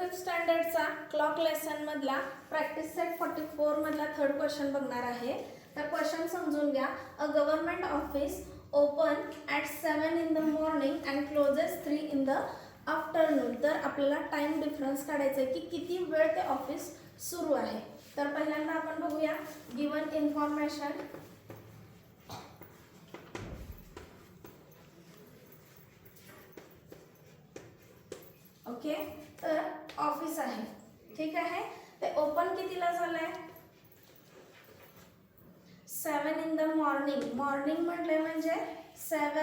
5th स्टँडर्डचा clock lesson मधला practice set 44 मधला third question बघणार आहे. तर क्वेश्चन समजून घ्या. A government office open at 7 in the morning and closes 3 in the afternoon. तर आपल्याला टाइम डिफरन्स काढायचा आहे की किती वेळ ते ऑफिस सुरू आहे. तर पहिल्यांदा आपण बघूया गिवन इन्फॉर्मेशन. ओके, तर ऑफिस आहे, ठीक आहे. ते ओपन कितीला झालंय? 7 in the morning. मॉर्निंग म्हटले म्हणजे 7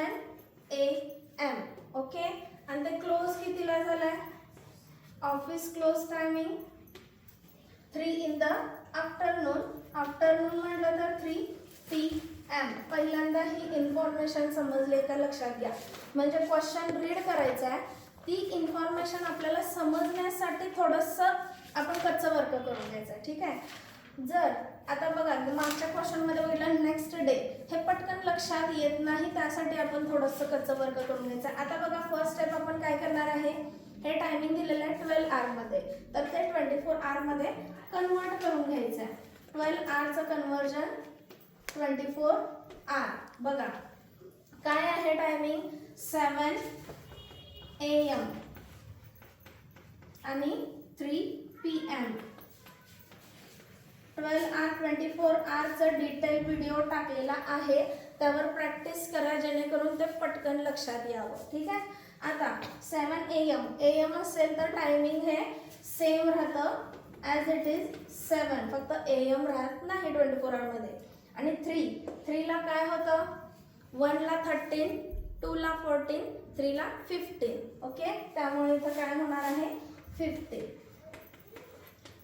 AM. ओके, आणि ते क्लोज कितीला झालंय? Office close timing 3 in the afternoon. Afternoon म्हटलं तर 3 PM. पहिल्यांदा ही इन्फॉर्मेशन समजले का लक्षात घ्या. म्हणजे क्वेश्चन रीड करायचा आहे, ती इन्फॉर्मेशन आपल्याला समजण्यासाठी थोडंसं आपण कच्चं वर्क करून घ्यायचं, ठीक आहे. जर आता बघा मागच्या क्वेश्चनमध्ये बघितलं नेक्स्ट डे, हे पटकन लक्षात येत नाही, त्यासाठी आपण थोडंसं कच्चं वर्क करून घ्यायचं. आता बघा फर्स्ट स्टेप आपण काय करणार आहे, हे टायमिंग दिलेलं आहे 12 hour मध्ये, तर ते 24 hour मध्ये कन्वर्ट करून घ्यायचं आहे. 12 hourचं कन्वर्जन 24 hour. बघा काय आहे टायमिंग, 7 AM आणि 3 PM. 12 hour 24 hourचं डिटेल व्हिडिओ टाकलेला आहे, त्यावर प्रॅक्टिस करा जेणेकरून ते पटकन लक्षात यावं, ठीक आहे. आता 7 AM असेल तर टायमिंग हे सेम राहतं ॲज इट इज 7, फक्त AM राहत नाही 24 hour मध्ये. आणि 3 ला काय होतं, 1 ला 13, 2 ला 14, 3 ला 15. ओके, त्यामुळे इथं काय होणार आहे 15.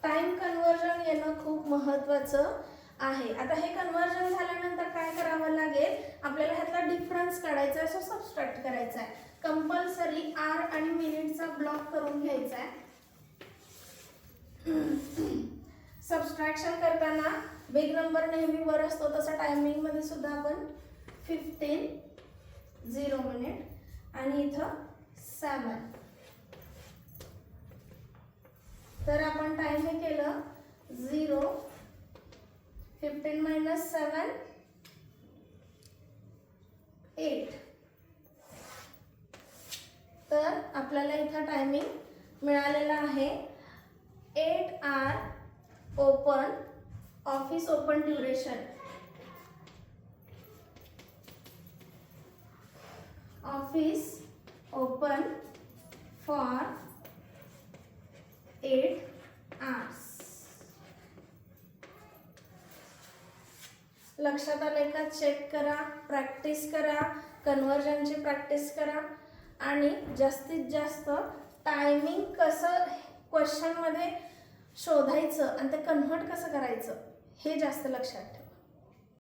टाइम कन्वर्जन येणं खूप महत्त्वाचं आहे. आता हे कन्वर्जन झाल्यानंतर काय करावं लागेल, आपल्याला ह्यातला डिफरन्स काढायचा आहे, सो सबस्ट्रॅक्ट करायचा आहे. कंपल्सरी आर आणि मिनिटचा ब्लॉक करून घ्यायचा आहे. सबस्ट्रॅक्शन करताना बिग नंबर नेहमी वर असतो, तसा टायमिंग मध्ये सुद्धा आपण 15 0 मिनिट आणि इथं 7. तर आपण टाइम हे केलं 0, 15 - 7 8. तर आपल्याला इथं टायमिंग मिळालेला आहे 8 hour open, office open duration. Office open for 8 hours. लक्षात आले का? चेक करा, प्रॅक्टिस करा, कन्वर्जनची प्रॅक्टिस करा आणि जास्तीत जास्त टायमिंग कसं क्वेश्चनमध्ये शोधायचं आणि ते कन्व्हर्ट कसं करायचं हे जास्त लक्षात ठेवा.